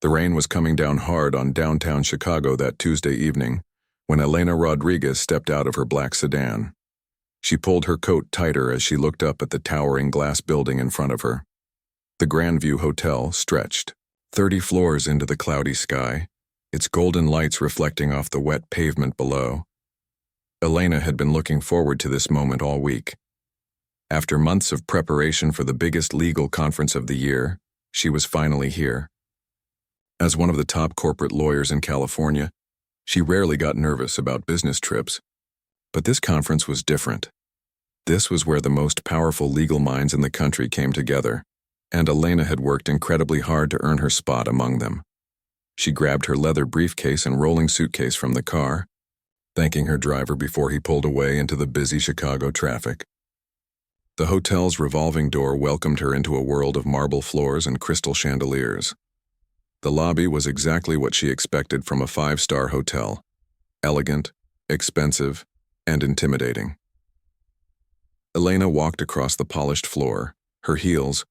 The rain was coming down hard on downtown Chicago that Tuesday evening when Elena Rodriguez stepped out of her black sedan. She pulled her coat tighter as she looked up at the towering glass building in front of her. The Grandview Hotel stretched 30 floors into the cloudy sky, its golden lights reflecting off the wet pavement below. Elena had been looking forward to this moment all week. After months of preparation for the biggest legal conference of the year, she was finally here. As one of the top corporate lawyers in California, she rarely got nervous about business trips. But this conference was different. This was where the most powerful legal minds in the country came together, and Elena had worked incredibly hard to earn her spot among them. She grabbed her leather briefcase and rolling suitcase from the car, thanking her driver before he pulled away into the busy Chicago traffic. The hotel's revolving door welcomed her into a world of marble floors and crystal chandeliers. The lobby was exactly what she expected from a five-star hotel: elegant, expensive, and intimidating. Elena walked across the polished floor, her heels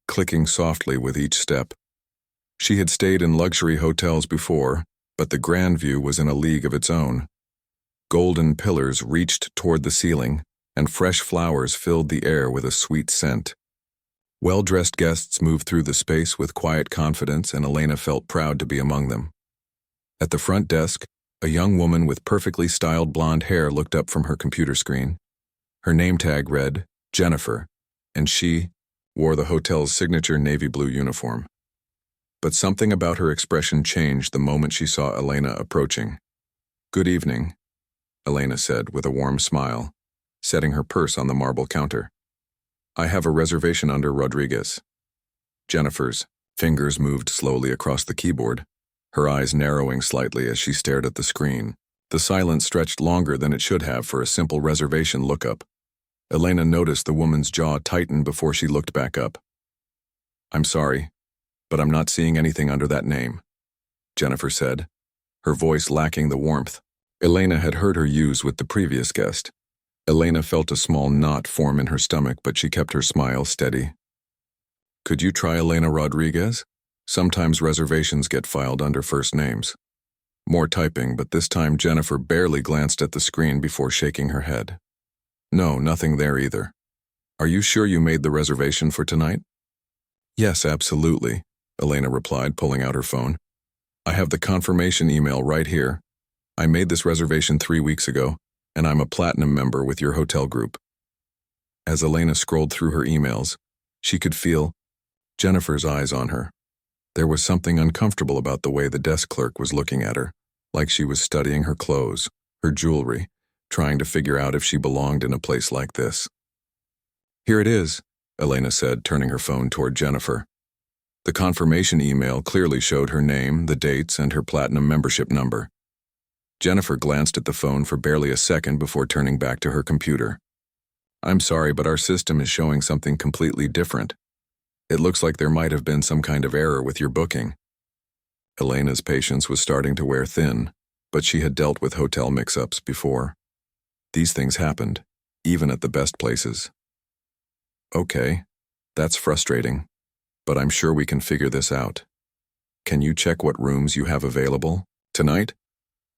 clicking softly with each step. She had stayed in luxury hotels before, but the Grandview was in a league of its own. Golden pillars reached toward the ceiling, and fresh flowers filled the air with a sweet scent. Well-dressed guests moved through the space with quiet confidence, and Elena felt proud to be among them. At the front desk, a young woman with perfectly styled blonde hair looked up from her computer screen. Her name tag read, Jennifer, and she wore the hotel's signature navy blue uniform. But something about her expression changed the moment she saw Elena approaching. "Good evening," Elena said with a warm smile, setting her purse on the marble counter. "I have a reservation under Rodriguez." Jennifer's fingers moved slowly across the keyboard, her eyes narrowing slightly as she stared at the screen. The silence stretched longer than it should have for a simple reservation lookup. Elena noticed the woman's jaw tighten before she looked back up. "I'm sorry, but I'm not seeing anything under that name," Jennifer said, her voice lacking the warmth Elena had heard her use with the previous guest. Elena felt a small knot form in her stomach, but she kept her smile steady. "Could you try Elena Rodriguez? Sometimes reservations get filed under first names." More typing, but this time Jennifer barely glanced at the screen before shaking her head. "No, nothing there either. Are you sure you made the reservation for tonight?" "Yes, absolutely," Elena replied, pulling out her phone. "I have the confirmation email right here. I made this reservation 3 weeks ago, and I'm a platinum member with your hotel group." As Elena scrolled through her emails, she could feel Jennifer's eyes on her. There was something uncomfortable about the way the desk clerk was looking at her, like she was studying her clothes, her jewelry, trying to figure out if she belonged in a place like this. "Here it is," Elena said, turning her phone toward Jennifer. The confirmation email clearly showed her name, the dates, and her platinum membership number. Jennifer glanced at the phone for barely a second before turning back to her computer. "I'm sorry, but our system is showing something completely different. It looks like there might have been some kind of error with your booking." Elena's patience was starting to wear thin, but she had dealt with hotel mix-ups before. These things happened, even at the best places. "Okay, that's frustrating, but I'm sure we can figure this out. Can you check what rooms you have available tonight?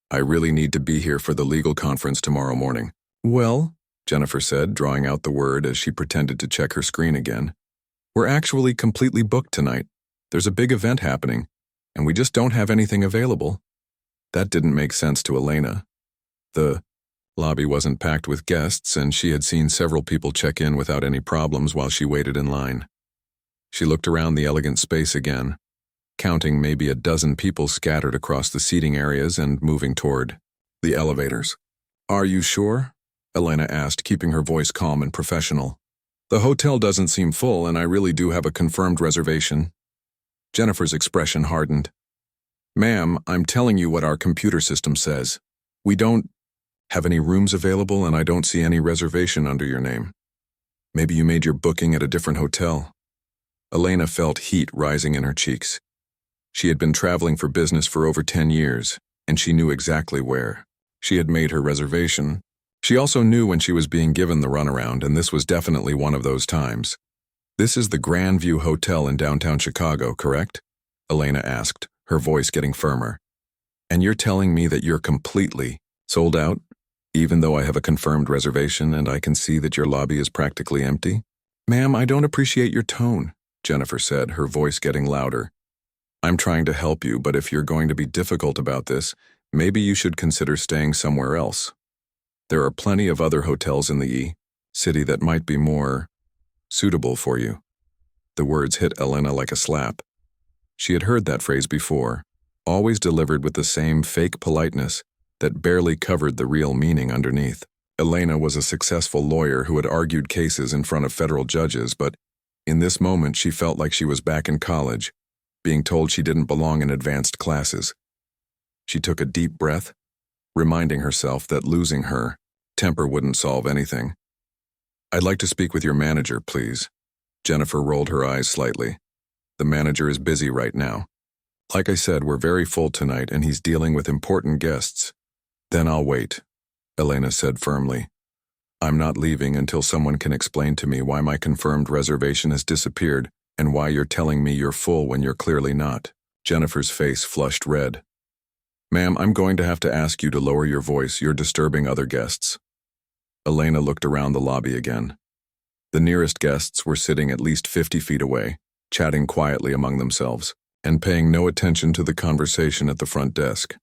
I really need to be here for the legal conference tomorrow morning." "Well," Jennifer said, drawing out the word as she pretended to check her screen again, "we're actually completely booked tonight. There's a big event happening, and we just don't have anything available." That didn't make sense to Elena. The lobby wasn't packed with guests, and she had seen several people check in without any problems while she waited in line. She looked around the elegant space again, counting maybe a dozen people scattered across the seating areas and moving toward the elevators. "Are you sure?" Elena asked, keeping her voice calm and professional. "The hotel doesn't seem full, and I really do have a confirmed reservation." Jennifer's expression hardened. "Ma'am, I'm telling you what our computer system says. We don't have any rooms available, and I don't see any reservation under your name. Maybe you made your booking at a different hotel." Elena felt heat rising in her cheeks. She had been traveling for business for over 10 years, and she knew exactly where she had made her reservation. She also knew when she was being given the runaround, and this was definitely one of those times. "This is the Grandview Hotel in downtown Chicago, correct?" Elena asked, her voice getting firmer. And you're telling me that you're completely sold out, even though I have a confirmed reservation and I can see that your lobby is practically empty? Ma'am, I don't appreciate your tone, Jennifer said, her voice getting louder. I'm trying to help you, but if you're going to be difficult about this, maybe you should consider staying somewhere else. There are plenty of other hotels in the city that might be more suitable for you. The words hit Elena like a slap. She had heard that phrase before, always delivered with the same fake politeness that barely covered the real meaning underneath. Elena was a successful lawyer who had argued cases in front of federal judges, but in this moment she felt like she was back in college, being told she didn't belong in advanced classes. She took a deep breath, reminding herself that losing her temper wouldn't solve anything. I'd like to speak with your manager, please. Jennifer rolled her eyes slightly. The manager is busy right now. Like I said, we're very full tonight and he's dealing with important guests. Then I'll wait, Elena said firmly. I'm not leaving until someone can explain to me why my confirmed reservation has disappeared and why you're telling me you're full when you're clearly not. Jennifer's face flushed red. Ma'am, I'm going to have to ask you to lower your voice. You're disturbing other guests. Elena looked around the lobby again. The nearest guests were sitting at least 50 feet away, chatting quietly among themselves, and paying no attention to the conversation at the front desk.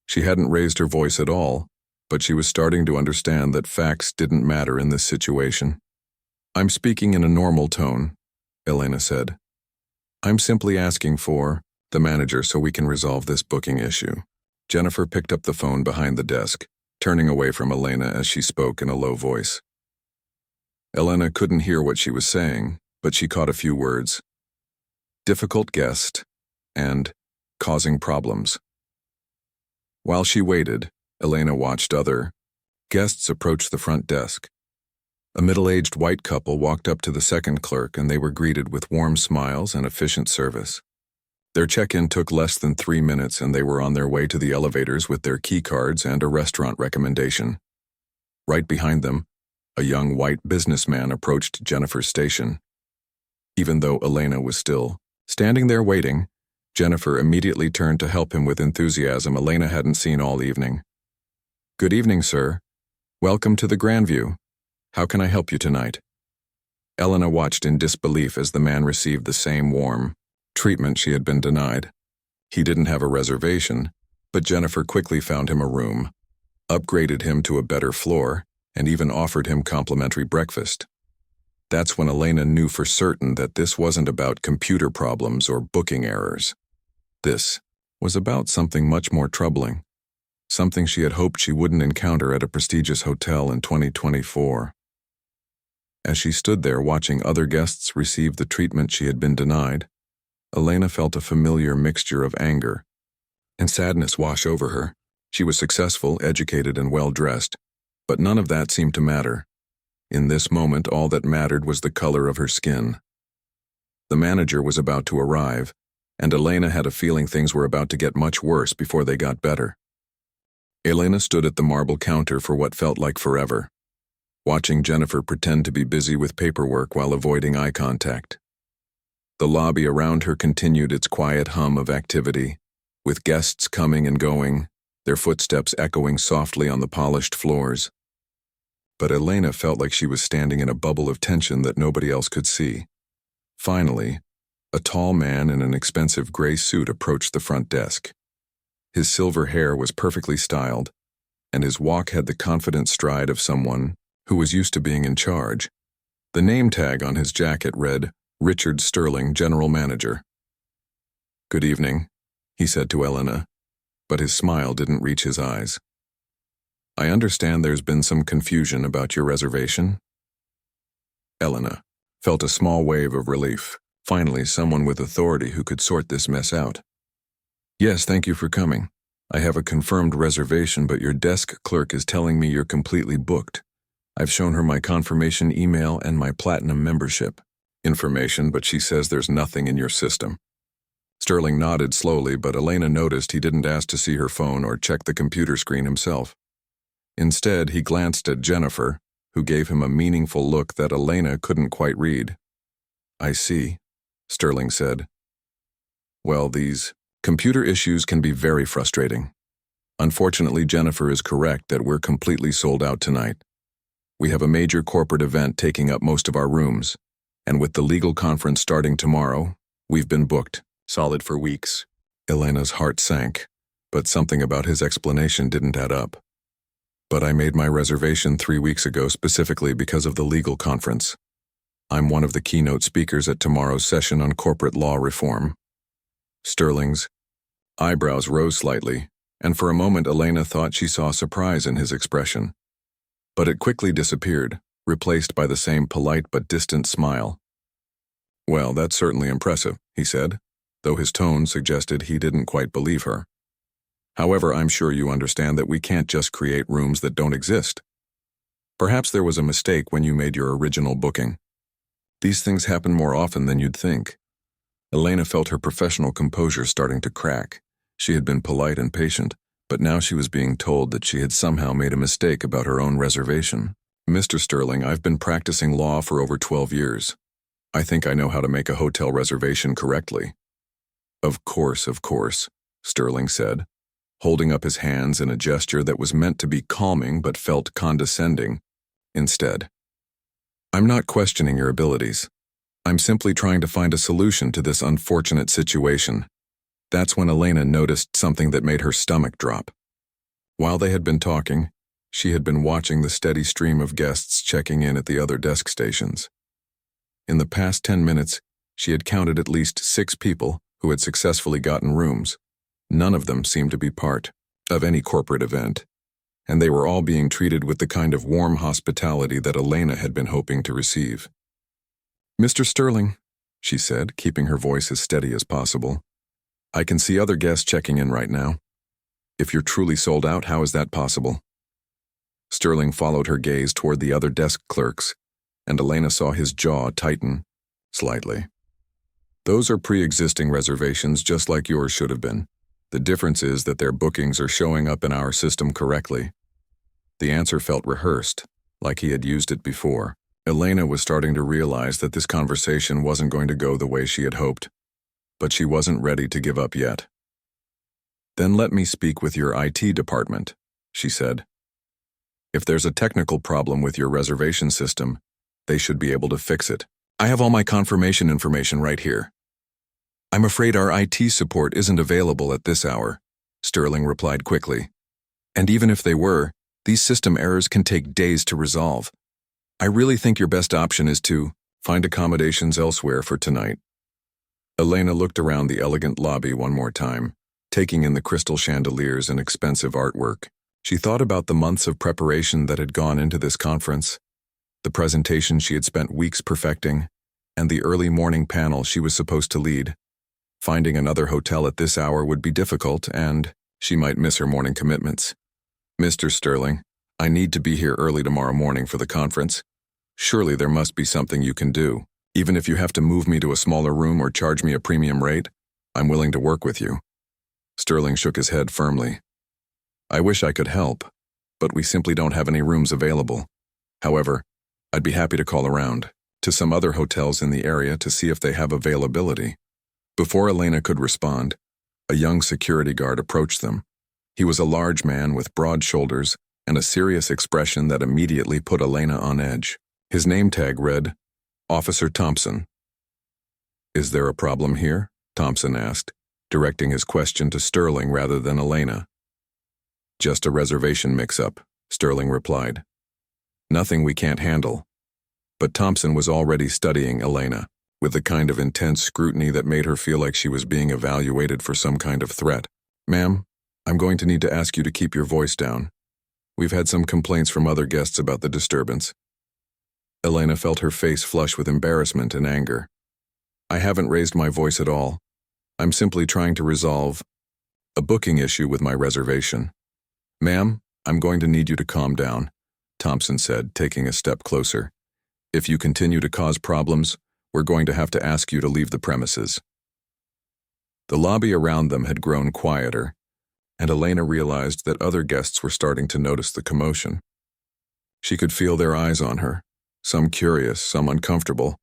She hadn't raised her voice at all, but she was starting to understand that facts didn't matter in this situation. I'm speaking in a normal tone, Elena said. I'm simply asking for the manager so we can resolve this booking issue. Jennifer picked up the phone behind the desk, turning away from Elena as she spoke in a low voice. Elena couldn't hear what she was saying, but she caught a few words. Difficult guest and causing problems. While she waited, Elena watched other guests approach the front desk. A middle-aged white couple walked up to the second clerk and they were greeted with warm smiles and efficient service. Their check-in took less than 3 minutes and they were on their way to the elevators with their key cards and a restaurant recommendation. Right behind them, a young white businessman approached Jennifer's station. Even though Elena was still standing there waiting, Jennifer immediately turned to help him with enthusiasm Elena hadn't seen all evening. Good evening, sir. Welcome to the Grandview. How can I help you tonight? Elena watched in disbelief as the man received the same warm treatment she had been denied. He didn't have a reservation, but Jennifer quickly found him a room, upgraded him to a better floor, and even offered him complimentary breakfast. That's when Elena knew for certain that this wasn't about computer problems or booking errors. This was about something much more troubling, something she had hoped she wouldn't encounter at a prestigious hotel in 2024. As she stood there watching other guests receive the treatment she had been denied, Elena felt a familiar mixture of anger and sadness wash over her. She was successful, educated, and well-dressed, but none of that seemed to matter. In this moment, all that mattered was the color of her skin. The manager was about to arrive, and Elena had a feeling things were about to get much worse before they got better. Elena stood at the marble counter for what felt like forever, watching Jennifer pretend to be busy with paperwork while avoiding eye contact. The lobby around her continued its quiet hum of activity, with guests coming and going, their footsteps echoing softly on the polished floors. But Elena felt like she was standing in a bubble of tension that nobody else could see. Finally, a tall man in an expensive gray suit approached the front desk. His silver hair was perfectly styled, and his walk had the confident stride of someone who was used to being in charge. The name tag on his jacket read, Richard Sterling, General Manager. Good evening, he said to Elena, but his smile didn't reach his eyes. I understand there's been some confusion about your reservation. Elena felt a small wave of relief. Finally, someone with authority who could sort this mess out. Yes, thank you for coming. I have a confirmed reservation, but your desk clerk is telling me you're completely booked. I've shown her my confirmation email and my platinum membership information, but she says there's nothing in your system. Sterling nodded slowly, but Elena noticed he didn't ask to see her phone or check the computer screen himself. Instead, he glanced at Jennifer, who gave him a meaningful look that Elena couldn't quite read. I see, Sterling said. Well, these Computer issues can be very frustrating. Unfortunately, Jennifer is correct that we're completely sold out tonight. We have a major corporate event taking up most of our rooms, and with the legal conference starting tomorrow, we've been booked, solid for weeks. Elena's heart sank, but something about his explanation didn't add up. But I made my reservation 3 weeks ago specifically because of the legal conference. I'm one of the keynote speakers at tomorrow's session on corporate law reform. Sterling's eyebrows rose slightly, and for a moment Elena thought she saw surprise in his expression. But it quickly disappeared, replaced by the same polite but distant smile. "Well, that's certainly impressive," he said, though his tone suggested he didn't quite believe her. "However, I'm sure you understand that we can't just create rooms that don't exist. Perhaps there was a mistake when you made your original booking. These things happen more often than you'd think." Elena felt her professional composure starting to crack. She had been polite and patient, but now she was being told that she had somehow made a mistake about her own reservation. "Mr. Sterling, I've been practicing law for over 12 years. I think I know how to make a hotel reservation correctly." Of course," Sterling said, holding up his hands in a gesture that was meant to be calming but felt condescending instead. "I'm not questioning your abilities. I'm simply trying to find a solution to this unfortunate situation." That's when Elena noticed something that made her stomach drop. While they had been talking, she had been watching the steady stream of guests checking in at the other desk stations. In the past 10 minutes, she had counted at least 6 people who had successfully gotten rooms. None of them seemed to be part of any corporate event, and they were all being treated with the kind of warm hospitality that Elena had been hoping to receive. "Mr. Sterling," she said, keeping her voice as steady as possible, "I can see other guests checking in right now. If you're truly sold out, how is that possible?" Sterling followed her gaze toward the other desk clerks, and Elena saw his jaw tighten slightly. "Those are pre-existing reservations just like yours should have been. The difference is that their bookings are showing up in our system correctly." The answer felt rehearsed, like he had used it before. Elena was starting to realize that this conversation wasn't going to go the way she had hoped, but she wasn't ready to give up yet. "Then let me speak with your IT department," she said. "If there's a technical problem with your reservation system, they should be able to fix it. I have all my confirmation information right here." "I'm afraid our IT support isn't available at this hour," Sterling replied quickly. "And even if they were, these system errors can take days to resolve. I really think your best option is to find accommodations elsewhere for tonight." Elena looked around the elegant lobby one more time, taking in the crystal chandeliers and expensive artwork. She thought about the months of preparation that had gone into this conference, the presentation she had spent weeks perfecting, and the early morning panel she was supposed to lead. Finding another hotel at this hour would be difficult, and she might miss her morning commitments. "Mr. Sterling, I need to be here early tomorrow morning for the conference. Surely there must be something you can do. Even if you have to move me to a smaller room or charge me a premium rate, I'm willing to work with you." Sterling shook his head firmly. "I wish I could help, but we simply don't have any rooms available. However, I'd be happy to call around to some other hotels in the area to see if they have availability." Before Elena could respond, a young security guard approached them. He was a large man with broad shoulders and a serious expression that immediately put Elena on edge. His name tag read, "Officer Thompson." "Is there a problem here?" Thompson asked, directing his question to Sterling rather than Elena. "Just a reservation mix-up," Sterling replied. "Nothing we can't handle." But Thompson was already studying Elena, with the kind of intense scrutiny that made her feel like she was being evaluated for some kind of threat. "Ma'am, I'm going to need to ask you to keep your voice down. We've had some complaints from other guests about the disturbance." Elena felt her face flush with embarrassment and anger. "I haven't raised my voice at all. I'm simply trying to resolve a booking issue with my reservation." "Ma'am, I'm going to need you to calm down," Thompson said, taking a step closer. "If you continue to cause problems, we're going to have to ask you to leave the premises." The lobby around them had grown quieter, and Elena realized that other guests were starting to notice the commotion. She could feel their eyes on her, some curious, some uncomfortable,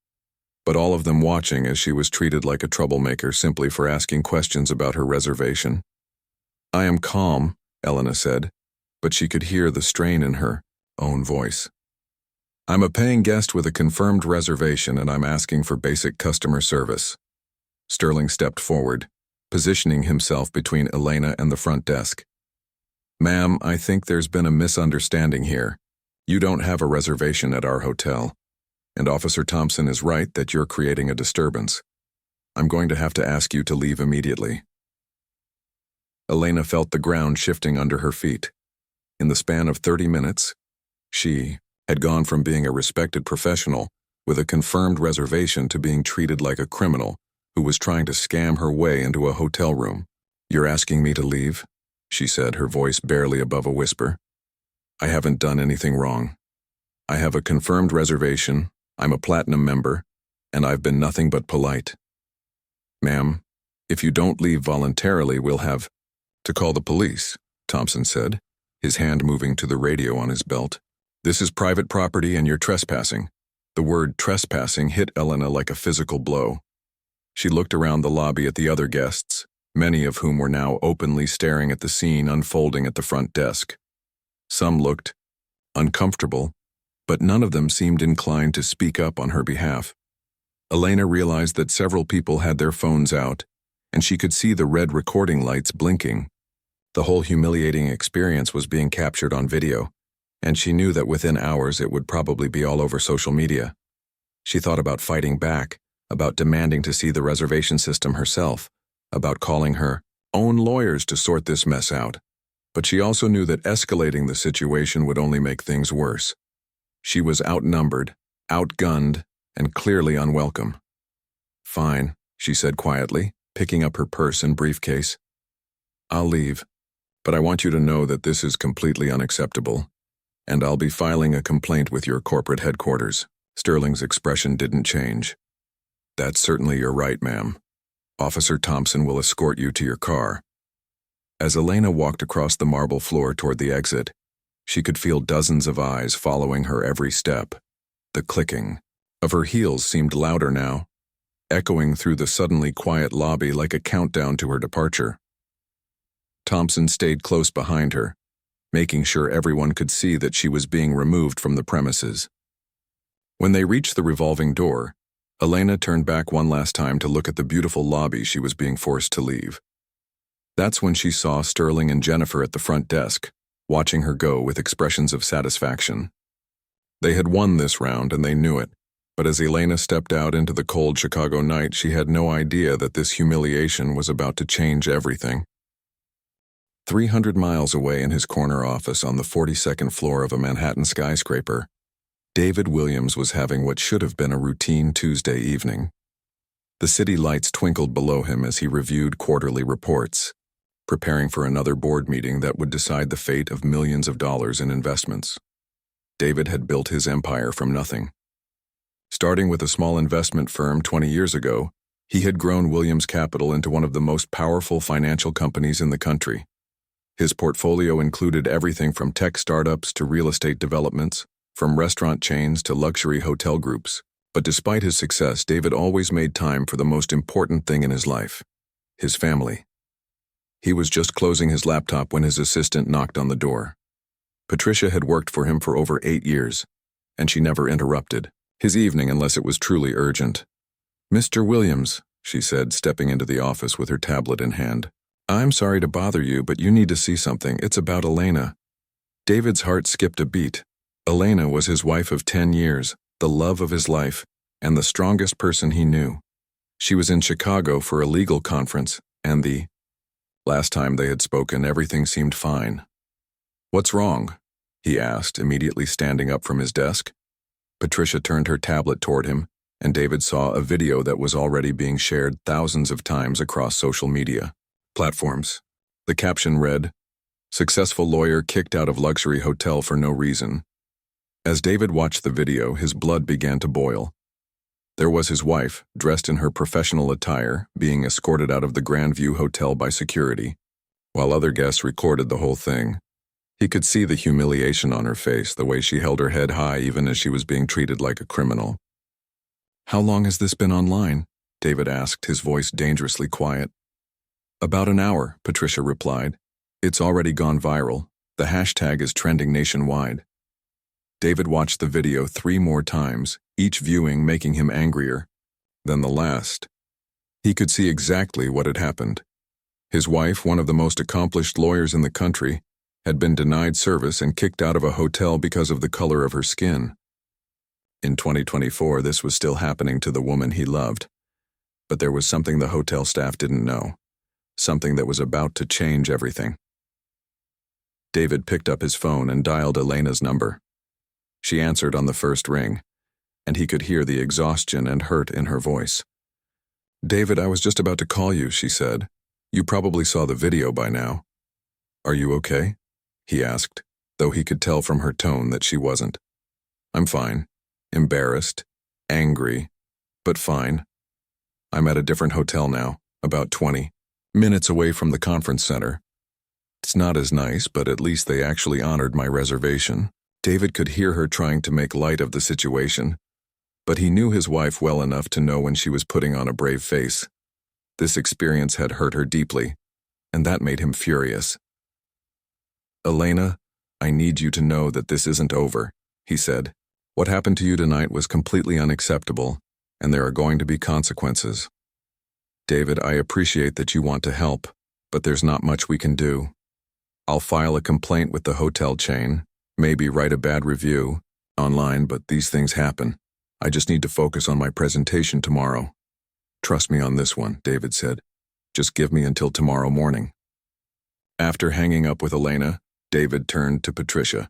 but all of them watching as she was treated like a troublemaker simply for asking questions about her reservation. "I am calm," Elena said, but she could hear the strain in her own voice. "I'm a paying guest with a confirmed reservation and I'm asking for basic customer service." Sterling stepped forward, positioning himself between Elena and the front desk. "Ma'am, I think there's been a misunderstanding here. You don't have a reservation at our hotel, and Officer Thompson is right that you're creating a disturbance. I'm going to have to ask you to leave immediately." Elena felt the ground shifting under her feet. In the span of 30 minutes, she had gone from being a respected professional with a confirmed reservation to being treated like a criminal who was trying to scam her way into a hotel room. "You're asking me to leave?" she said, her voice barely above a whisper. "I haven't done anything wrong. I have a confirmed reservation, I'm a platinum member, and I've been nothing but polite." "Ma'am, if you don't leave voluntarily, we'll have to call the police," Thompson said, his hand moving to the radio on his belt. "This is private property and you're trespassing." The word trespassing hit Elena like a physical blow. She looked around the lobby at the other guests, many of whom were now openly staring at the scene unfolding at the front desk. Some looked uncomfortable, but none of them seemed inclined to speak up on her behalf. Elena realized that several people had their phones out, and she could see the red recording lights blinking. The whole humiliating experience was being captured on video, and she knew that within hours it would probably be all over social media. She thought about fighting back, about demanding to see the reservation system herself, about calling her own lawyers to sort this mess out. But she also knew that escalating the situation would only make things worse. She was outnumbered, outgunned, and clearly unwelcome. "Fine," she said quietly, picking up her purse and briefcase. "I'll leave, but I want you to know that this is completely unacceptable, and I'll be filing a complaint with your corporate headquarters." Sterling's expression didn't change. "That's certainly your right, ma'am. Officer Thompson will escort you to your car." As Elena walked across the marble floor toward the exit, she could feel dozens of eyes following her every step. The clicking of her heels seemed louder now, echoing through the suddenly quiet lobby like a countdown to her departure. Thompson stayed close behind her, making sure everyone could see that she was being removed from the premises. When they reached the revolving door, Elena turned back one last time to look at the beautiful lobby she was being forced to leave. That's when she saw Sterling and Jennifer at the front desk, watching her go with expressions of satisfaction. They had won this round and they knew it, but as Elena stepped out into the cold Chicago night, she had no idea that this humiliation was about to change everything. 300 miles away in his corner office on the 42nd floor of a Manhattan skyscraper, David Williams was having what should have been a routine Tuesday evening. The city lights twinkled below him as he reviewed quarterly reports, preparing for another board meeting that would decide the fate of millions of dollars in investments. David had built his empire from nothing. Starting with a small investment firm 20 years ago, he had grown Williams Capital into one of the most powerful financial companies in the country. His portfolio included everything from tech startups to real estate developments, from restaurant chains to luxury hotel groups. But despite his success, David always made time for the most important thing in his life: his family. He was just closing his laptop when his assistant knocked on the door. Patricia had worked for him for over 8 years, and she never interrupted his evening unless it was truly urgent. "Mr. Williams," she said, stepping into the office with her tablet in hand. "I'm sorry to bother you, but you need to see something. It's about Elena." David's heart skipped a beat. Elena was his wife of 10 years, the love of his life, and the strongest person he knew. She was in Chicago for a legal conference, and the last time they had spoken, everything seemed fine. "What's wrong?" he asked, immediately standing up from his desk. Patricia turned her tablet toward him, and David saw a video that was already being shared thousands of times across social media platforms. The caption read, "Successful lawyer kicked out of luxury hotel for no reason." As David watched the video, his blood began to boil. There was his wife, dressed in her professional attire, being escorted out of the Grandview Hotel by security, while other guests recorded the whole thing. He could see the humiliation on her face, the way she held her head high even as she was being treated like a criminal. How long has this been online? David asked, his voice dangerously quiet. About an hour, Patricia replied. It's already gone viral. The hashtag is trending nationwide. David watched the video 3 more times, each viewing making him angrier than the last. He could see exactly what had happened. His wife, one of the most accomplished lawyers in the country, had been denied service and kicked out of a hotel because of the color of her skin. In 2024, this was still happening to the woman he loved. But there was something the hotel staff didn't know. Something that was about to change everything. David picked up his phone and dialed Elena's number. She answered on the first ring, and he could hear the exhaustion and hurt in her voice. David, I was just about to call you, she said. You probably saw the video by now. Are you okay? He asked, though he could tell from her tone that she wasn't. I'm fine. Embarrassed, angry, but fine. I'm at a different hotel now, about 20 minutes away from the conference center. It's not as nice, but at least they actually honored my reservation. David could hear her trying to make light of the situation, but he knew his wife well enough to know when she was putting on a brave face. This experience had hurt her deeply, and that made him furious. Elena, I need you to know that this isn't over, he said. What happened to you tonight was completely unacceptable, and there are going to be consequences. David, I appreciate that you want to help, but there's not much we can do. I'll file a complaint with the hotel chain, maybe write a bad review online, but these things happen. I just need to focus on my presentation tomorrow. Trust me on this one, David said. Just give me until tomorrow morning. After hanging up with Elena, David turned to Patricia.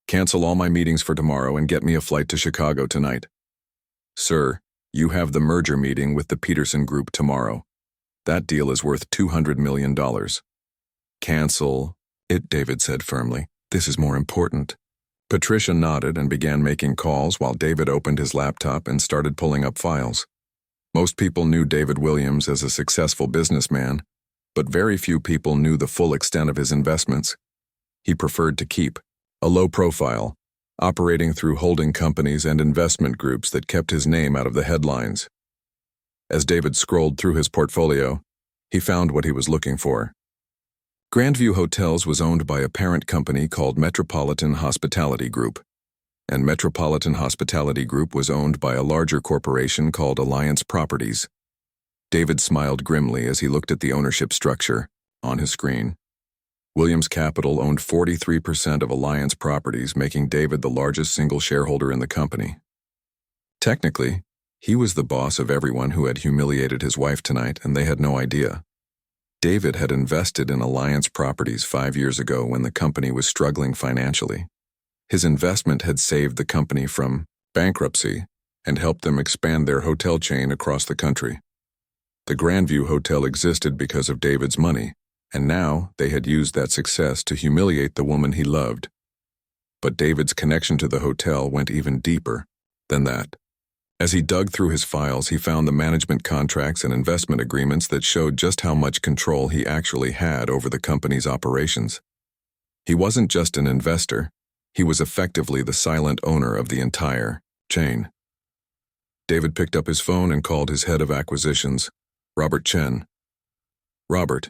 Cancel all my meetings for tomorrow and get me a flight to Chicago tonight. Sir, you have the merger meeting with the Peterson Group tomorrow. That deal is worth $200 million. Cancel it, David said firmly. This is more important. Patricia nodded and began making calls while David opened his laptop and started pulling up files. Most people knew David Williams as a successful businessman, but very few people knew the full extent of his investments. He preferred to keep a low profile, operating through holding companies and investment groups that kept his name out of the headlines. As David scrolled through his portfolio, he found what he was looking for. Grandview Hotels was owned by a parent company called Metropolitan Hospitality Group, and Metropolitan Hospitality Group was owned by a larger corporation called Alliance Properties. David smiled grimly as he looked at the ownership structure on his screen. Williams Capital owned 43% of Alliance Properties, making David the largest single shareholder in the company. Technically, he was the boss of everyone who had humiliated his wife tonight, and they had no idea. David had invested in Alliance Properties 5 years ago when the company was struggling financially. His investment had saved the company from bankruptcy and helped them expand their hotel chain across the country. The Grandview Hotel existed because of David's money, and now they had used that success to humiliate the woman he loved. But David's connection to the hotel went even deeper than that. As he dug through his files, he found the management contracts and investment agreements that showed just how much control he actually had over the company's operations. He wasn't just an investor, he was effectively the silent owner of the entire chain. David picked up his phone and called his head of acquisitions, Robert Chen. Robert,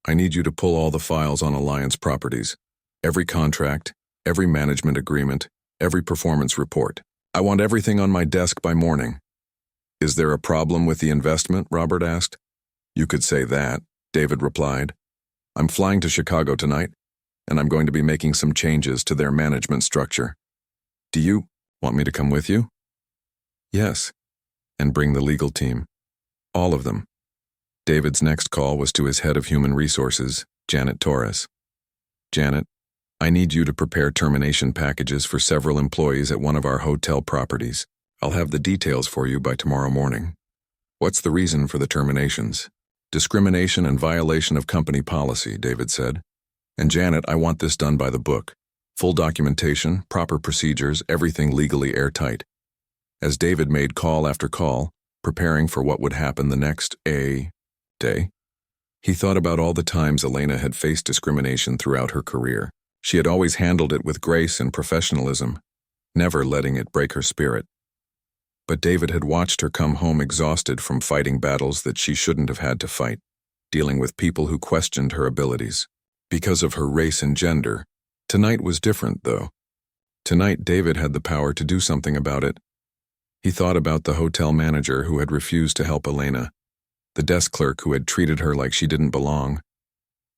I need you to pull all the files on Alliance Properties, every contract, every management agreement, every performance report. I want everything on my desk by morning. Is there a problem with the investment? Robert asked. You could say that, David replied. I'm flying to Chicago tonight, and I'm going to be making some changes to their management structure. Do you want me to come with you? Yes, and bring the legal team. All of them. David's next call was to his head of human resources, Janet Torres. Janet, I need you to prepare termination packages for several employees at one of our hotel properties. I'll have the details for you by tomorrow morning. What's the reason for the terminations? Discrimination and violation of company policy, David said. And Janet, I want this done by the book. Full documentation, proper procedures, everything legally airtight. As David made call after call, preparing for what would happen the next day, he thought about all the times Elena had faced discrimination throughout her career. She had always handled it with grace and professionalism, never letting it break her spirit. But David had watched her come home exhausted from fighting battles that she shouldn't have had to fight, dealing with people who questioned her abilities. Because of her race and gender, tonight was different, though. Tonight, David had the power to do something about it. He thought about the hotel manager who had refused to help Elena, the desk clerk who had treated her like she didn't belong,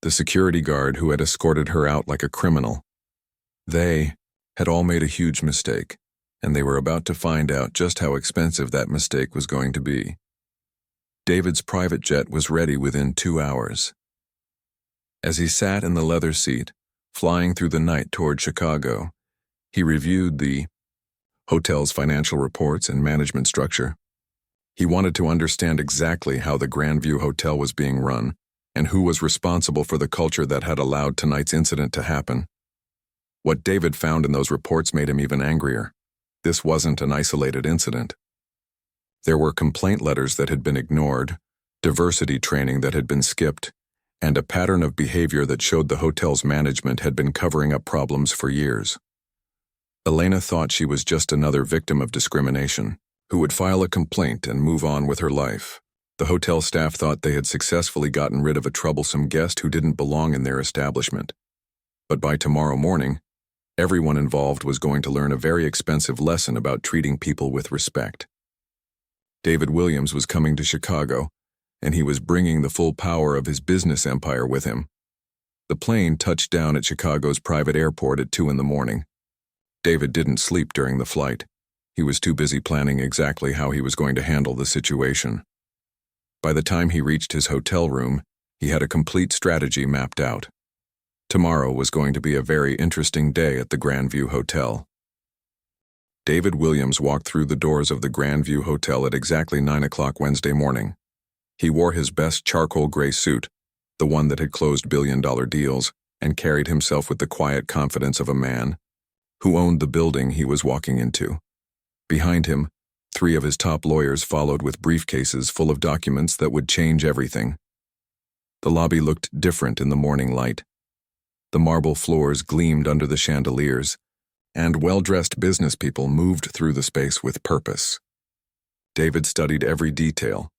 the security guard who had escorted her out like a criminal. They had all made a huge mistake, and they were about to find out just how expensive that mistake was going to be. David's private jet was ready within 2 hours. As he sat in the leather seat, flying through the night toward Chicago, he reviewed the hotel's financial reports and management structure. He wanted to understand exactly how the Grandview Hotel was being run and who was responsible for the culture that had allowed tonight's incident to happen. What David found in those reports made him even angrier. This wasn't an isolated incident. There were complaint letters that had been ignored, diversity training that had been skipped, and a pattern of behavior that showed the hotel's management had been covering up problems for years. Elena thought she was just another victim of discrimination, who would file a complaint and move on with her life. The hotel staff thought they had successfully gotten rid of a troublesome guest who didn't belong in their establishment. But by tomorrow morning, everyone involved was going to learn a very expensive lesson about treating people with respect. David Williams was coming to Chicago, and he was bringing the full power of his business empire with him. The plane touched down at Chicago's private airport at 2 a.m. David didn't sleep during the flight. He was too busy planning exactly how he was going to handle the situation. By the time he reached his hotel room, he had a complete strategy mapped out. Tomorrow was going to be a very interesting day at the Grandview Hotel. David Williams walked through the doors of the Grandview Hotel at exactly 9 o'clock Wednesday morning. He wore his best charcoal gray suit, the one that had closed billion-dollar deals, and carried himself with the quiet confidence of a man who owned the building he was walking into. Behind him, 3 of his top lawyers followed with briefcases full of documents that would change everything. The lobby looked different in the morning light. The marble floors gleamed under the chandeliers, and well-dressed business people moved through the space with purpose. David studied every detail,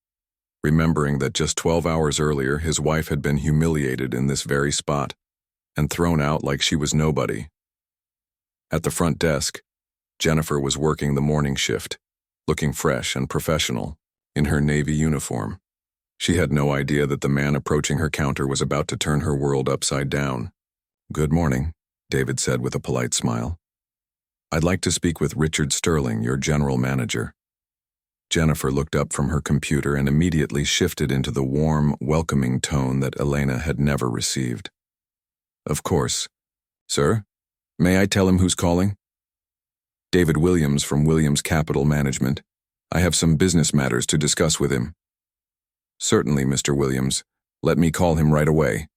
remembering that just 12 hours earlier his wife had been humiliated in this very spot and thrown out like she was nobody. At the front desk, Jennifer was working the morning shift, looking fresh and professional, in her navy uniform. She had no idea that the man approaching her counter was about to turn her world upside down. "Good morning," David said with a polite smile. "I'd like to speak with Richard Sterling, your general manager." Jennifer looked up from her computer and immediately shifted into the warm, welcoming tone that Elena had never received. "Of course. Sir, may I tell him who's calling?" "David Williams from Williams Capital Management. I have some business matters to discuss with him." "Certainly, Mr. Williams. Let me call him right away."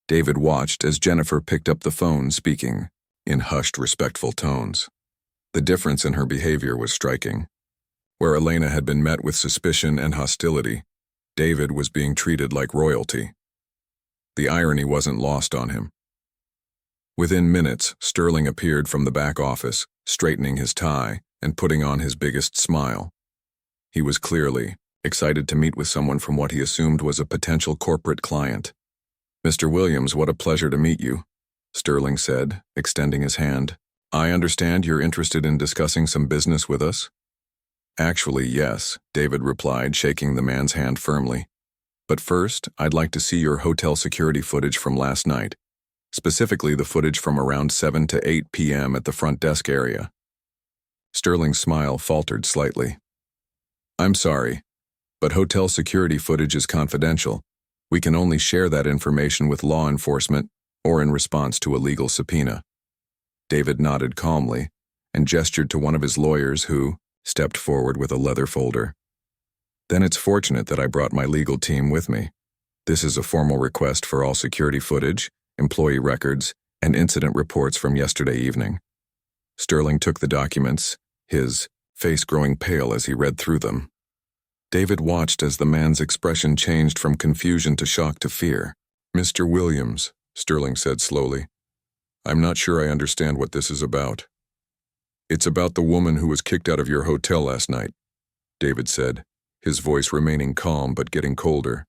David watched as Jennifer picked up the phone, speaking in hushed, respectful tones. The difference in her behavior was striking. Where Elena had been met with suspicion and hostility, David was being treated like royalty. The irony wasn't lost on him. Within minutes, Sterling appeared from the back office, straightening his tie and putting on his biggest smile. He was clearly excited to meet with someone from what he assumed was a potential corporate client. "Mr. Williams, what a pleasure to meet you," Sterling said, extending his hand. "I understand you're interested in discussing some business with us?" "Actually, yes," David replied, shaking the man's hand firmly. "But first, I'd like to see your hotel security footage from last night, specifically the footage from around 7 to 8 p.m. at the front desk area." Sterling's smile faltered slightly. "I'm sorry, but hotel security footage is confidential. We can only share that information with law enforcement or in response to a legal subpoena." David nodded calmly and gestured to one of his lawyers who stepped forward with a leather folder. "Then it's fortunate that I brought my legal team with me. This is a formal request for all security footage, employee records, and incident reports from yesterday evening." Sterling took the documents, his face growing pale as he read through them. David watched as the man's expression changed from confusion to shock to fear. "Mr. Williams," Sterling said slowly, "I'm not sure I understand what this is about." It's about the woman who was kicked out of your hotel last night, David said, his voice remaining calm but getting colder.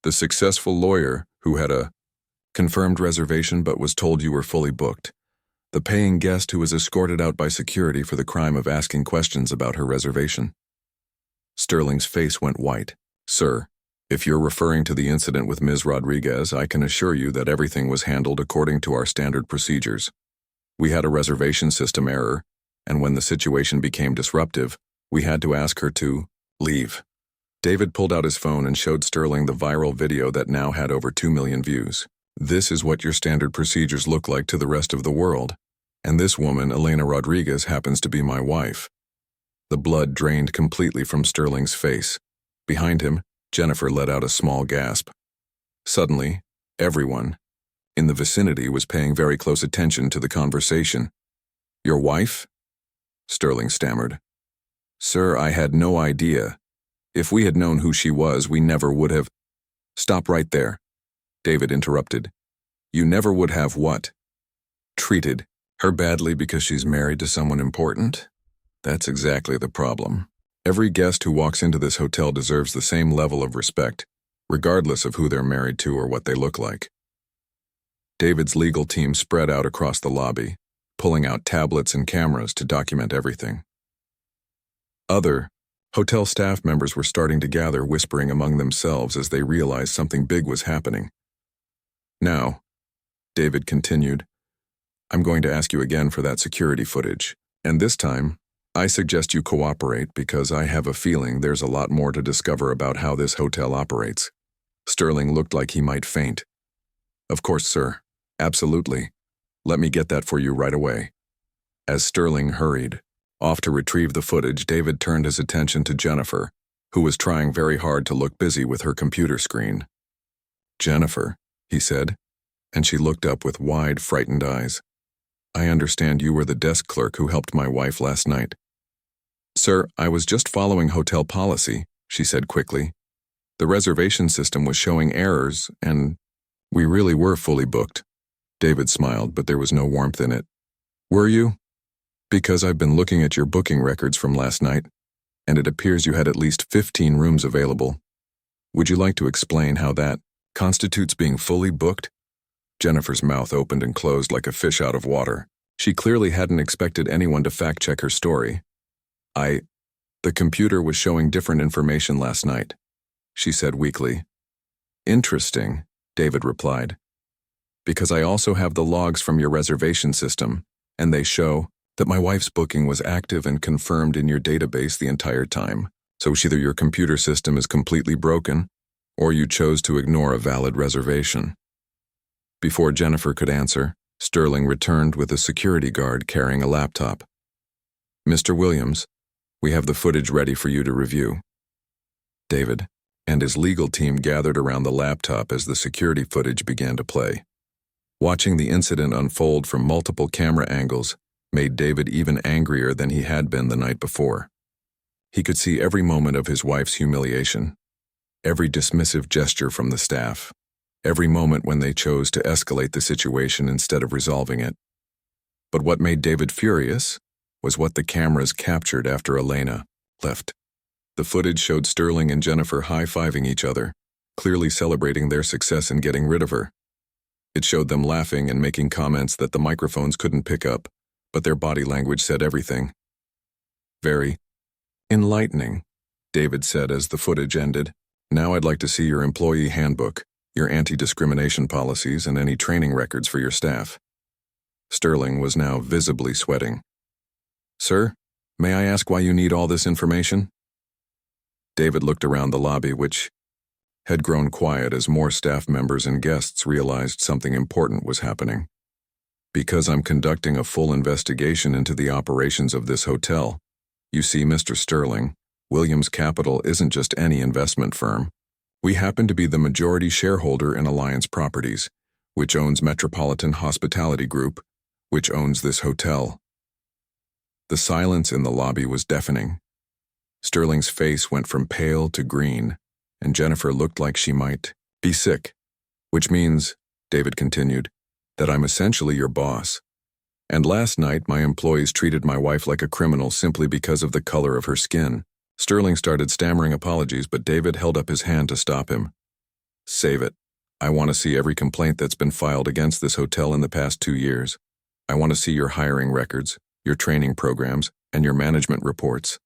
The successful lawyer who had a confirmed reservation but was told you were fully booked. The paying guest who was escorted out by security for the crime of asking questions about her reservation. Sterling's face went white. Sir, if you're referring to the incident with Ms. Rodriguez, I can assure you that everything was handled according to our standard procedures. We had a reservation system error, and when the situation became disruptive, we had to ask her to leave. David pulled out his phone and showed Sterling the viral video that now had over 2 million views. This is what your standard procedures look like to the rest of the world. And this woman, Elena Rodriguez, happens to be my wife. The blood drained completely from Sterling's face. Behind him, Jennifer let out a small gasp. Suddenly, everyone in the vicinity was paying very close attention to the conversation. Your wife? Sterling stammered. Sir, I had no idea. If we had known who she was, we never would have. Stop right there, David interrupted. You never would have what? Treated her badly because she's married to someone important? That's exactly the problem. Every guest who walks into this hotel deserves the same level of respect, regardless of who they're married to or what they look like. David's legal team spread out across the lobby, pulling out tablets and cameras to document everything. Other hotel staff members were starting to gather, whispering among themselves as they realized something big was happening. Now, David continued, I'm going to ask you again for that security footage, and this time, I suggest you cooperate because I have a feeling there's a lot more to discover about how this hotel operates. Sterling looked like he might faint. Of course, sir. Absolutely. Let me get that for you right away. As Sterling hurried off to retrieve the footage, David turned his attention to Jennifer, who was trying very hard to look busy with her computer screen. Jennifer, he said, and she looked up with wide, frightened eyes. I understand you were the desk clerk who helped my wife last night. Sir, I was just following hotel policy, she said quickly. The reservation system was showing errors, and we really were fully booked. David smiled, but there was no warmth in it. Were you? Because I've been looking at your booking records from last night, and it appears you had at least 15 rooms available. Would you like to explain how that constitutes being fully booked? Jennifer's mouth opened and closed like a fish out of water. She clearly hadn't expected anyone to fact-check her story. The computer was showing different information last night, she said weakly. Interesting, David replied. Because I also have the logs from your reservation system, and they show that my wife's booking was active and confirmed in your database the entire time. So either your computer system is completely broken, or you chose to ignore a valid reservation. Before Jennifer could answer, Sterling returned with a security guard carrying a laptop. Mr. Williams, we have the footage ready for you to review. David and his legal team gathered around the laptop as the security footage began to play. Watching the incident unfold from multiple camera angles made David even angrier than he had been the night before. He could see every moment of his wife's humiliation, every dismissive gesture from the staff, every moment when they chose to escalate the situation instead of resolving it. But what made David furious was what the cameras captured after Elena left. The footage showed Sterling and Jennifer high-fiving each other, clearly celebrating their success in getting rid of her. It showed them laughing and making comments that the microphones couldn't pick up, but their body language said everything. Very enlightening, David said as the footage ended. Now I'd like to see your employee handbook, your anti-discrimination policies, and any training records for your staff. Sterling was now visibly sweating. Sir, may I ask why you need all this information? David looked around the lobby, which had grown quiet as more staff members and guests realized something important was happening. Because I'm conducting a full investigation into the operations of this hotel. You see, Mr. Sterling, Williams Capital isn't just any investment firm. We happen to be the majority shareholder in Alliance Properties, which owns Metropolitan Hospitality Group, which owns this hotel. The silence in the lobby was deafening. Sterling's face went from pale to green, and Jennifer looked like she might be sick. Which means, David continued, that I'm essentially your boss. And last night, my employees treated my wife like a criminal simply because of the color of her skin. Sterling started stammering apologies, but David held up his hand to stop him. Save it. I want to see every complaint that's been filed against this hotel in the past 2 years. I want to see your hiring records, your training programs, and your management reports.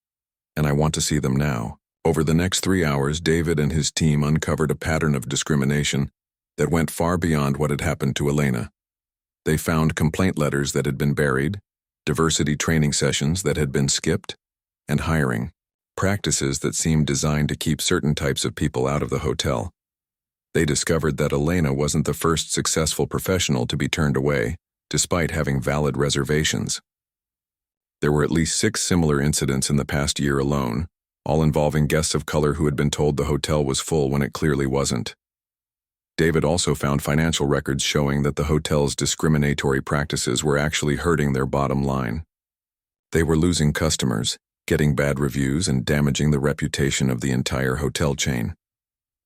And I want to see them now. Over the next 3 hours, David and his team uncovered a pattern of discrimination that went far beyond what had happened to Elena. They found complaint letters that had been buried, diversity training sessions that had been skipped, and hiring practices that seemed designed to keep certain types of people out of the hotel. They discovered that Elena wasn't the first successful professional to be turned away, despite having valid reservations. There were at least 6 similar incidents in the past year alone, all involving guests of color who had been told the hotel was full when it clearly wasn't. David also found financial records showing that the hotel's discriminatory practices were actually hurting their bottom line. They were losing customers, getting bad reviews, and damaging the reputation of the entire hotel chain.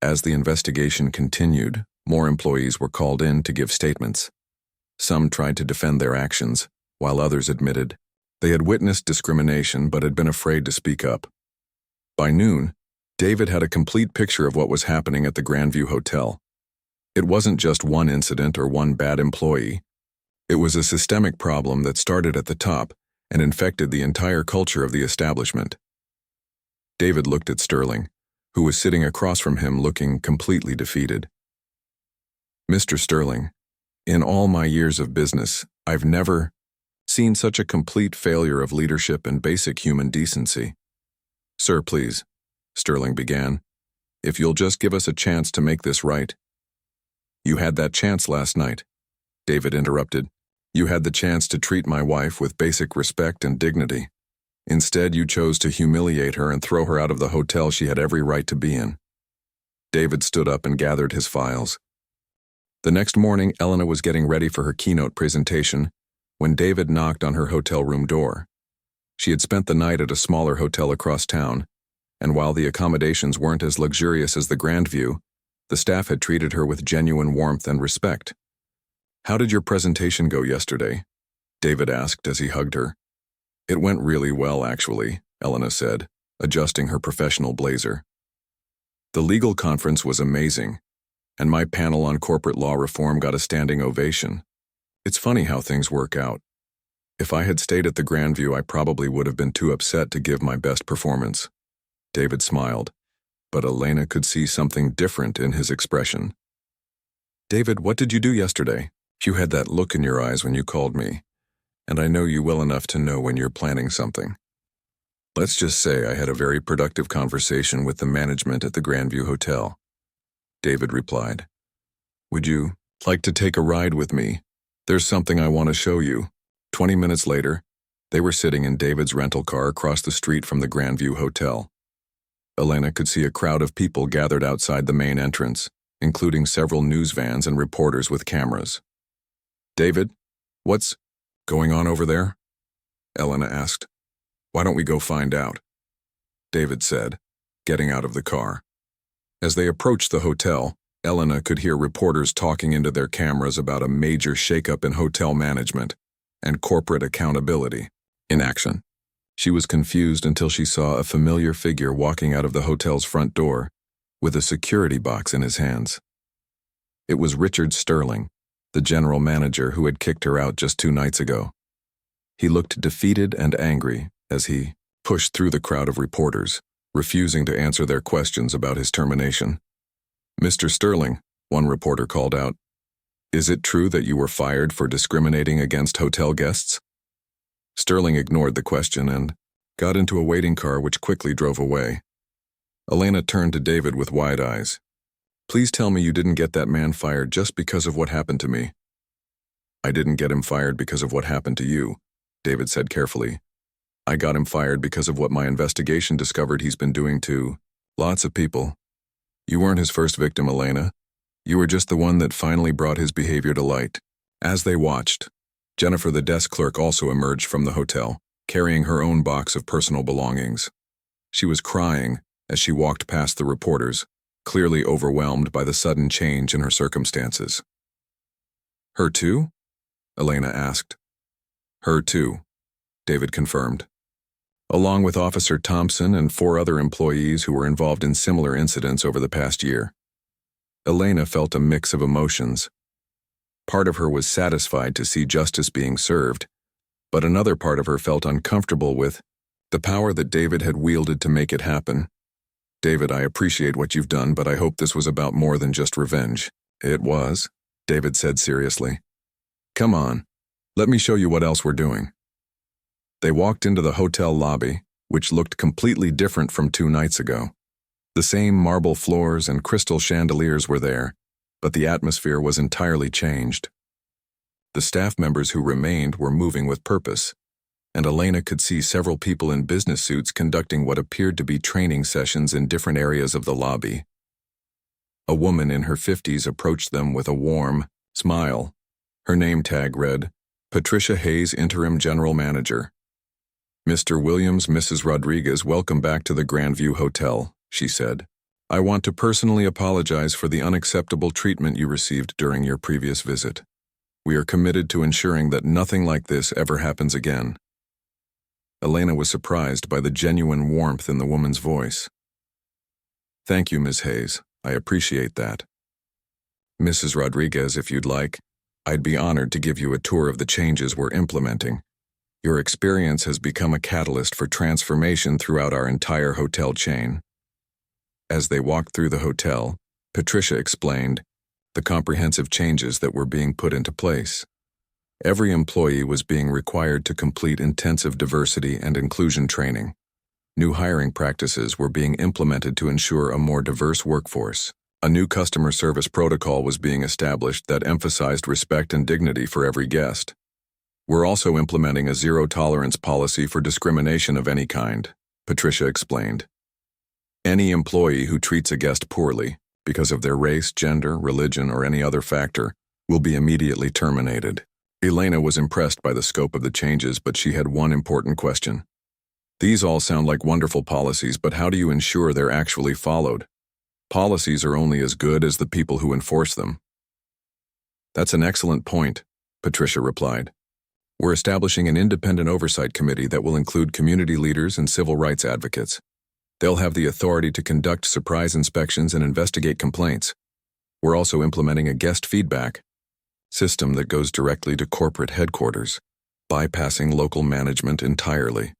As the investigation continued, more employees were called in to give statements. Some tried to defend their actions, while others admitted they had witnessed discrimination but had been afraid to speak up. By noon, David had a complete picture of what was happening at the Grandview Hotel. It wasn't just one incident or one bad employee. It was a systemic problem that started at the top and infected the entire culture of the establishment. David looked at Sterling, who was sitting across from him looking completely defeated. Mr. Sterling, in all my years of business, I've never seen such a complete failure of leadership and basic human decency. Sir, please, Sterling began, if you'll just give us a chance to make this right. You had that chance last night, David interrupted. You had the chance to treat my wife with basic respect and dignity. Instead, you chose to humiliate her and throw her out of the hotel she had every right to be in. David stood up and gathered his files. The next morning, Elena was getting ready for her keynote presentation when David knocked on her hotel room door. She had spent the night at a smaller hotel across town, and while the accommodations weren't as luxurious as the Grandview, the staff had treated her with genuine warmth and respect. How did your presentation go yesterday? David asked as he hugged her. It went really well, actually, Elena said, adjusting her professional blazer. The legal conference was amazing, and my panel on corporate law reform got a standing ovation. It's funny how things work out. If I had stayed at the Grandview, I probably would have been too upset to give my best performance. David smiled, but Elena could see something different in his expression. David, what did you do yesterday? You had that look in your eyes when you called me, and I know you well enough to know when you're planning something. Let's just say I had a very productive conversation with the management at the Grandview Hotel. David replied. Would you like to take a ride with me? There's something I want to show you. 20 minutes later, they were sitting in David's rental car across the street from the Grandview Hotel. Elena could see a crowd of people gathered outside the main entrance, including several news vans and reporters with cameras. David, what's going on over there? Elena asked. Why don't we go find out? David said, getting out of the car. As they approached the hotel, Elena could hear reporters talking into their cameras about a major shakeup in hotel management and corporate accountability in action. She was confused until she saw a familiar figure walking out of the hotel's front door with a security box in his hands. It was Richard Sterling, the general manager who had kicked her out just 2 nights ago. He looked defeated and angry as he pushed through the crowd of reporters, refusing to answer their questions about his termination. Mr. Sterling, one reporter called out, is it true that you were fired for discriminating against hotel guests? Sterling ignored the question and got into a waiting car which quickly drove away. Elena turned to David with wide eyes. Please tell me you didn't get that man fired just because of what happened to me. I didn't get him fired because of what happened to you, David said carefully. I got him fired because of what my investigation discovered he's been doing to lots of people. You weren't his first victim, Elena. You were just the one that finally brought his behavior to light. As they watched, Jennifer, the desk clerk, also emerged from the hotel, carrying her own box of personal belongings. She was crying as she walked past the reporters, clearly overwhelmed by the sudden change in her circumstances. Her too? Elena asked. Her too, David confirmed. Along with Officer Thompson and 4 other employees who were involved in similar incidents over the past year. Elena felt a mix of emotions. Part of her was satisfied to see justice being served, but another part of her felt uncomfortable with the power that David had wielded to make it happen. David, I appreciate what you've done, but I hope this was about more than just revenge. It was, David said seriously. Come on, let me show you what else we're doing. They walked into the hotel lobby, which looked completely different from 2 nights ago. The same marble floors and crystal chandeliers were there, but the atmosphere was entirely changed. The staff members who remained were moving with purpose, and Elena could see several people in business suits conducting what appeared to be training sessions in different areas of the lobby. A woman in her 50s approached them with a warm smile. Her name tag read, Patricia Hayes, Interim General Manager. Mr. Williams, Mrs. Rodriguez, welcome back to the Grandview Hotel, she said. I want to personally apologize for the unacceptable treatment you received during your previous visit. We are committed to ensuring that nothing like this ever happens again. Elena was surprised by the genuine warmth in the woman's voice. Thank you, Ms. Hayes. I appreciate that. Mrs. Rodriguez, if you'd like, I'd be honored to give you a tour of the changes we're implementing. Your experience has become a catalyst for transformation throughout our entire hotel chain. As they walked through the hotel, Patricia explained the comprehensive changes that were being put into place. Every employee was being required to complete intensive diversity and inclusion training. New hiring practices were being implemented to ensure a more diverse workforce. A new customer service protocol was being established that emphasized respect and dignity for every guest. We're also implementing a zero-tolerance policy for discrimination of any kind, Patricia explained. Any employee who treats a guest poorly, because of their race, gender, religion, or any other factor, will be immediately terminated. Elena was impressed by the scope of the changes, but she had one important question. These all sound like wonderful policies, but how do you ensure they're actually followed? Policies are only as good as the people who enforce them. That's an excellent point, Patricia replied. We're establishing an independent oversight committee that will include community leaders and civil rights advocates. They'll have the authority to conduct surprise inspections and investigate complaints. We're also implementing a guest feedback system that goes directly to corporate headquarters, bypassing local management entirely.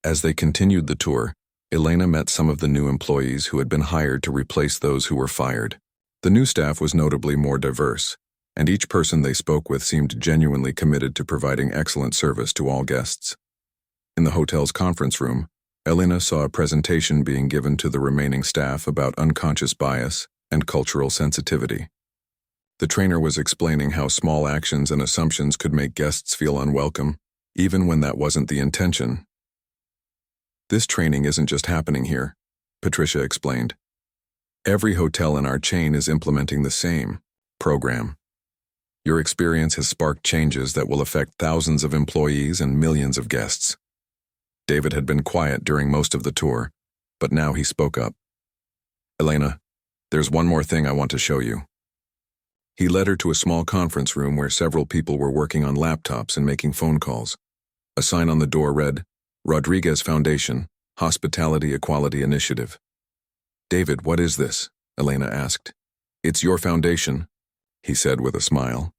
As they continued the tour, Elena met some of the new employees who had been hired to replace those who were fired. The new staff was notably more diverse, and each person they spoke with seemed genuinely committed to providing excellent service to all guests. In the hotel's conference room, Elena saw a presentation being given to the remaining staff about unconscious bias and cultural sensitivity. The trainer was explaining how small actions and assumptions could make guests feel unwelcome, even when that wasn't the intention. This training isn't just happening here, Patricia explained. Every hotel in our chain is implementing the same program. Your experience has sparked changes that will affect thousands of employees and millions of guests. David had been quiet during most of the tour, but now he spoke up. Elena, there's one more thing I want to show you. He led her to a small conference room where several people were working on laptops and making phone calls. A sign on the door read, Rodriguez Foundation, Hospitality Equality Initiative. David, what is this? Elena asked. It's your foundation, he said with a smile.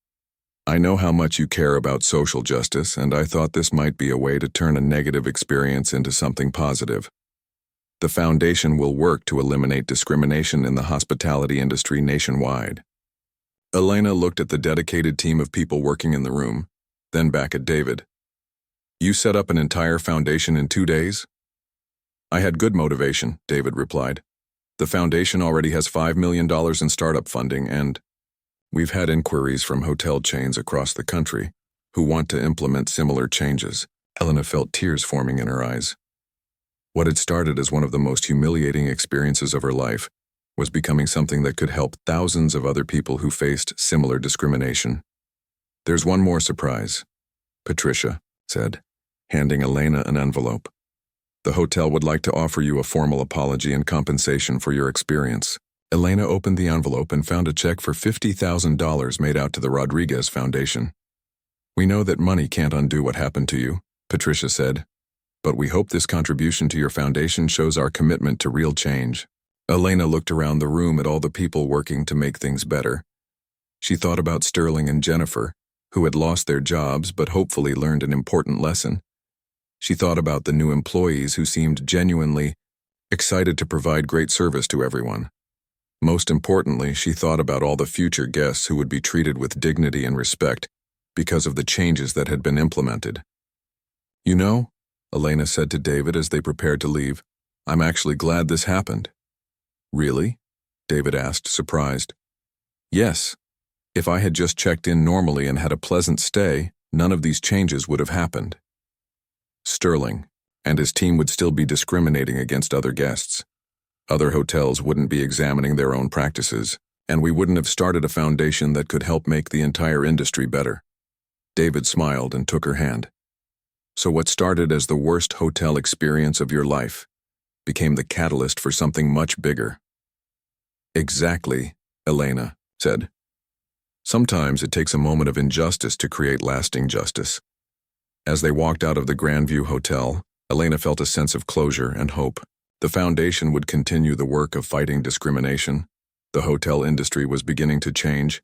I know how much you care about social justice, and I thought this might be a way to turn a negative experience into something positive. The foundation will work to eliminate discrimination in the hospitality industry nationwide. Elena looked at the dedicated team of people working in the room, then back at David. You set up an entire foundation in 2 days? I had good motivation, David replied. The foundation already has $5 million in startup funding, and we've had inquiries from hotel chains across the country who want to implement similar changes. Elena felt tears forming in her eyes. What had started as one of the most humiliating experiences of her life was becoming something that could help thousands of other people who faced similar discrimination. There's one more surprise, Patricia said, handing Elena an envelope. The hotel would like to offer you a formal apology and compensation for your experience. Elena opened the envelope and found a check for $50,000 made out to the Rodriguez Foundation. We know that money can't undo what happened to you, Patricia said, but we hope this contribution to your foundation shows our commitment to real change. Elena looked around the room at all the people working to make things better. She thought about Sterling and Jennifer, who had lost their jobs but hopefully learned an important lesson. She thought about the new employees who seemed genuinely excited to provide great service to everyone. Most importantly, she thought about all the future guests who would be treated with dignity and respect because of the changes that had been implemented. You know, Elena said to David as they prepared to leave, I'm actually glad this happened. Really? David asked, surprised. Yes. If I had just checked in normally and had a pleasant stay, none of these changes would have happened. Sterling and his team would still be discriminating against other guests. Other hotels wouldn't be examining their own practices, and we wouldn't have started a foundation that could help make the entire industry better. David smiled and took her hand. So what started as the worst hotel experience of your life became the catalyst for something much bigger. Exactly, Elena said. Sometimes it takes a moment of injustice to create lasting justice. As they walked out of the Grandview Hotel, Elena felt a sense of closure and hope. The foundation would continue the work of fighting discrimination. The hotel industry was beginning to change,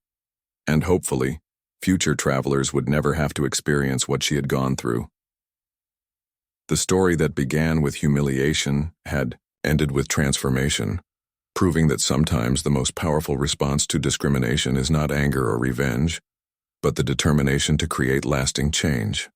and hopefully, future travelers would never have to experience what she had gone through. The story that began with humiliation had ended with transformation, proving that sometimes the most powerful response to discrimination is not anger or revenge, but the determination to create lasting change.